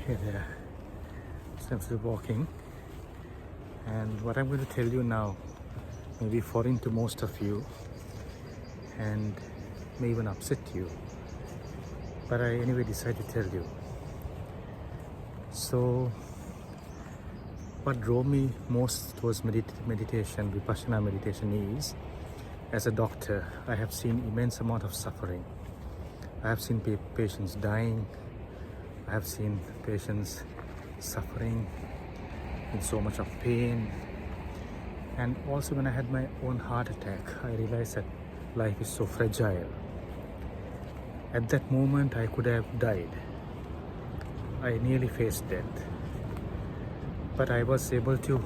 Hey there, so I'm still walking, and what I'm going to tell you now may be foreign to most of you and may even upset you, but I anyway decided to tell you. So what drove me most towards meditation, Vipassana meditation, is as a doctor I have seen immense amount of suffering. I have seen patients dying. I have seen patients suffering in so much of pain. And also when I had my own heart attack, I realized that life is so fragile. At that moment, I could have died. I nearly faced death. But I was able to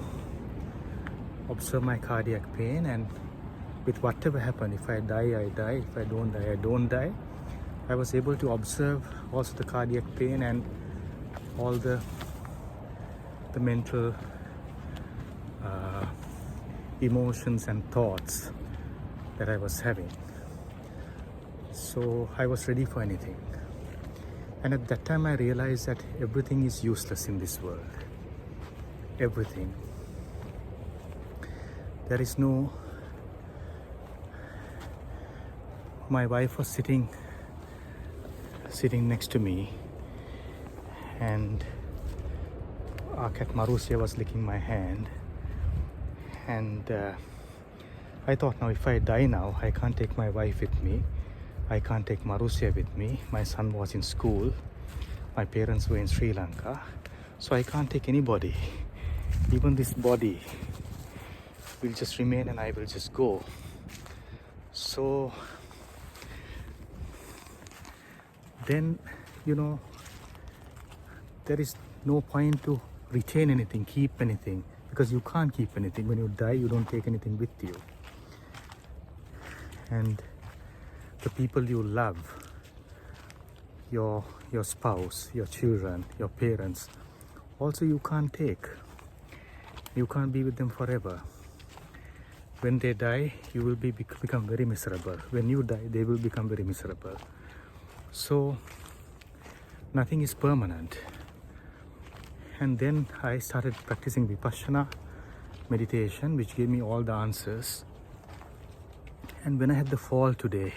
observe my cardiac pain, and with whatever happened, if I die, I die. If I don't die, I don't die. I was able to observe also the cardiac pain and all the mental emotions and thoughts that I was having. So I was ready for anything. And at that time I realized that everything is useless in this world. Everything. There is no... My wife was sitting next to me, and our cat Marussia was licking my hand, and I thought, now if I die now, I can't take my wife with me, I can't take Marussia with me, my son was in school, my parents were in Sri Lanka, so I can't take anybody. Even this body will just remain and I will just go. So then, there is no point to retain anything, keep anything, because you can't keep anything. When you die, you don't take anything with you. And the people you love, your spouse, your children, your parents, also you can't take. You can't be with them forever. When they die, you will become very miserable. When you die, they will become very miserable. So nothing is permanent. And then I started practicing Vipassana meditation, which gave me all the answers. And when I had the fall today,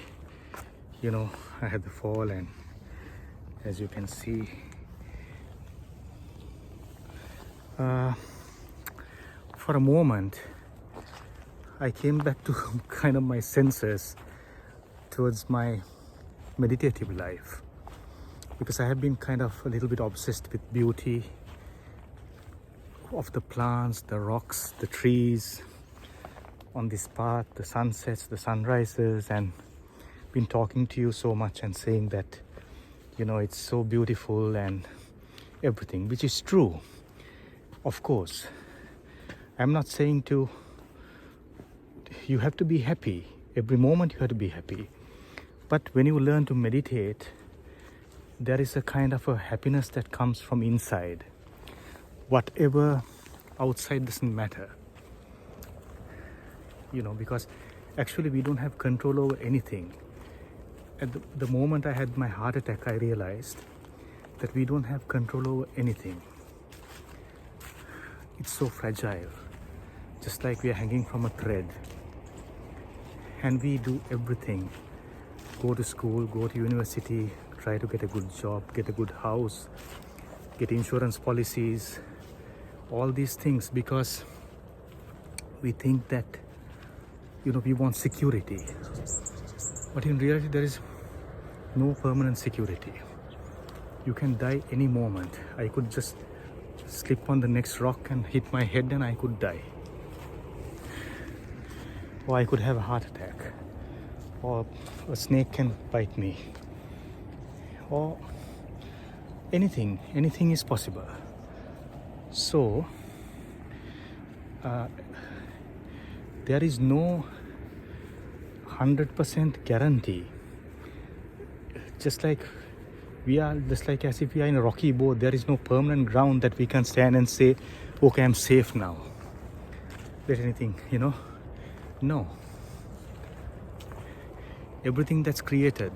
I had the fall, and as you can see, for a moment I came back to kind of my senses towards my meditative life, because I have been kind of a little bit obsessed with beauty of the plants, the rocks, the trees on this path, the sunsets, the sunrises, and been talking to you so much and saying that it's so beautiful and everything, which is true. Of course, I'm not saying you have to be happy every moment. You have to be happy. But when you learn to meditate, there is a kind of a happiness that comes from inside. Whatever outside doesn't matter. Because actually we don't have control over anything. At the moment I had my heart attack, I realized that we don't have control over anything. It's so fragile. Just like we are hanging from a thread. And we do everything. Go to school, go to university, try to get a good job, get a good house, get insurance policies, all these things, because we think that we want security. But in reality there is no permanent security. You can die any moment. I could just slip on the next rock and hit my head and I could die. Or I could have a heart attack. Or a snake can bite me, or anything is possible. So there is no 100% guarantee. Just like as if we are in a rocky boat, there is no permanent ground that we can stand and say, okay, I'm safe now. Let anything, no. Everything that's created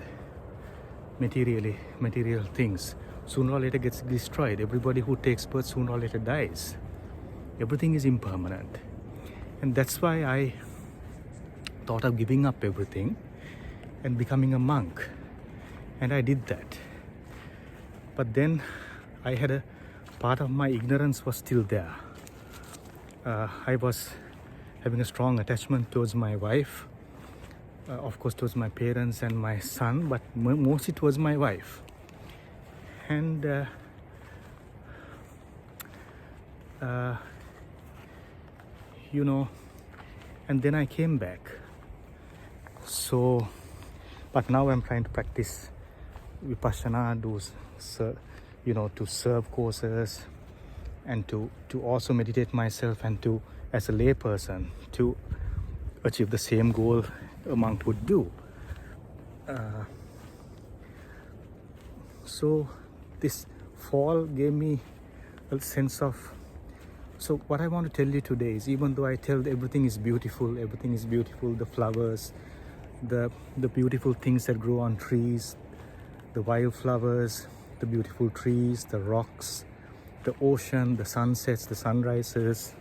material things sooner or later gets destroyed. Everybody who takes birth sooner or later dies. Everything is impermanent. And that's why I thought of giving up everything and becoming a monk. And I did that. But then I had a part of my ignorance was still there. I was having a strong attachment towards my wife, of course towards my parents and my son, but mostly towards my wife. And and then I came back. So, but now I'm trying to practice Vipassana, to serve courses, and to also meditate myself, and to, as a lay person, to achieve the same goal a monk would do. So this fall gave me a sense of, so what I want to tell you today is, even though I tell everything is beautiful, the flowers, the beautiful things that grow on trees, the wildflowers, the beautiful trees, the rocks, the ocean, the sunsets, the sunrises,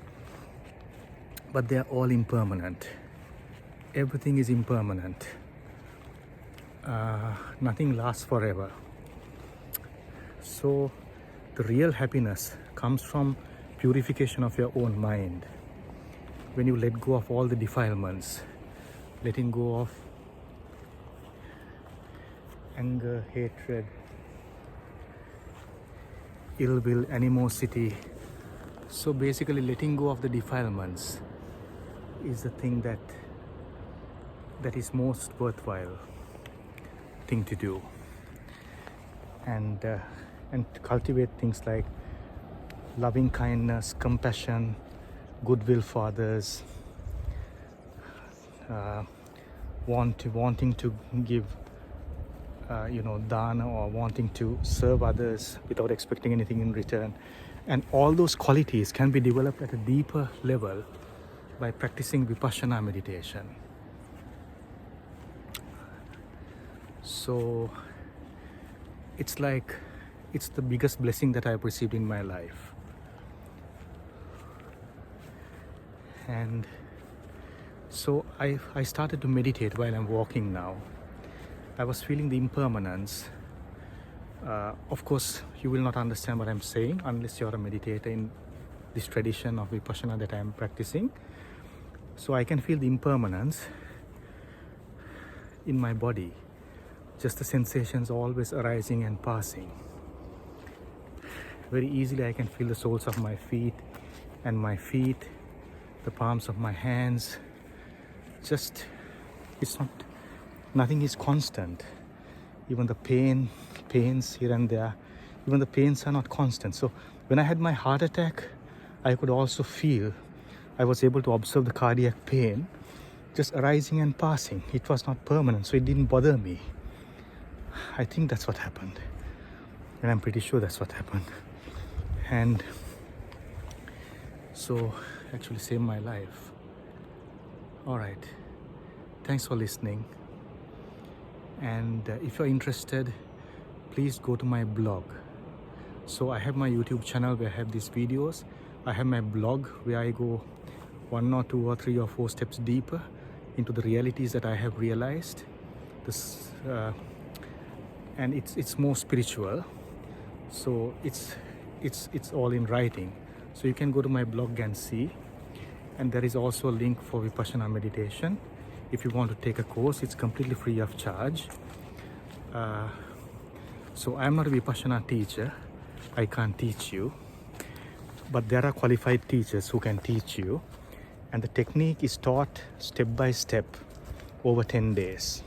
but they are all impermanent. Everything is impermanent. Nothing lasts forever. So the real happiness comes from purification of your own mind. When you let go of all the defilements, letting go of anger, hatred, ill will, animosity. So basically letting go of the defilements is the thing that is most worthwhile thing to do, and cultivate things like loving kindness, compassion, goodwill for others, wanting to give dana, or wanting to serve others without expecting anything in return. And all those qualities can be developed at a deeper level by practicing Vipassana meditation. So it's like, it's the biggest blessing that I've received in my life. And so I started to meditate while I'm walking now. I was feeling the impermanence. Of course, you will not understand what I'm saying unless you're a meditator in this tradition of Vipassana that I'm practicing. So I can feel the impermanence in my body. Just the sensations always arising and passing. Very easily I can feel the soles of my feet, the palms of my hands. Just, nothing is constant. Even the pains here and there, even the pains are not constant. So when I had my heart attack, I could also feel, I was able to observe the cardiac pain just arising and passing. It was not permanent, so it didn't bother me. I think that's what happened, and I'm pretty sure that's what happened. And so actually saved my life. All right, thanks for listening. And if you're interested, please go to my blog. So I have my YouTube channel where I have these videos. I have my blog where I go 1 or 2 or 3 or 4 steps deeper into the realities that I have realized. This and it's more spiritual. So it's all in writing. So you can go to my blog and see. And there is also a link for Vipassana meditation. If you want to take a course, it's completely free of charge. So I'm not a Vipassana teacher. I can't teach you. But there are qualified teachers who can teach you. And the technique is taught step by step over 10 days.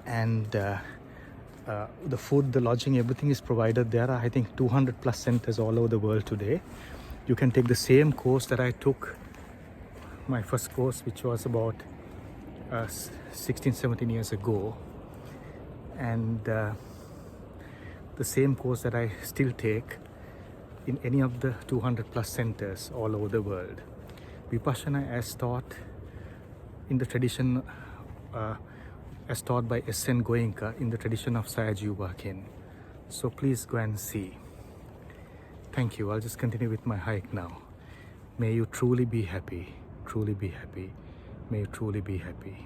And the food, the lodging, everything is provided. There are, I think, 200 plus centers all over the world today. You can take the same course that I took, my first course, which was about 16-17 years ago, and the same course that I still take in any of the 200 plus centers all over the world. Vipassana as taught in the tradition, as taught by S.N. Goenka in the tradition of Sayagyi Ken. So please go and see. Thank you. I'll just continue with my hike now. May you truly be happy. Truly be happy. May you truly be happy.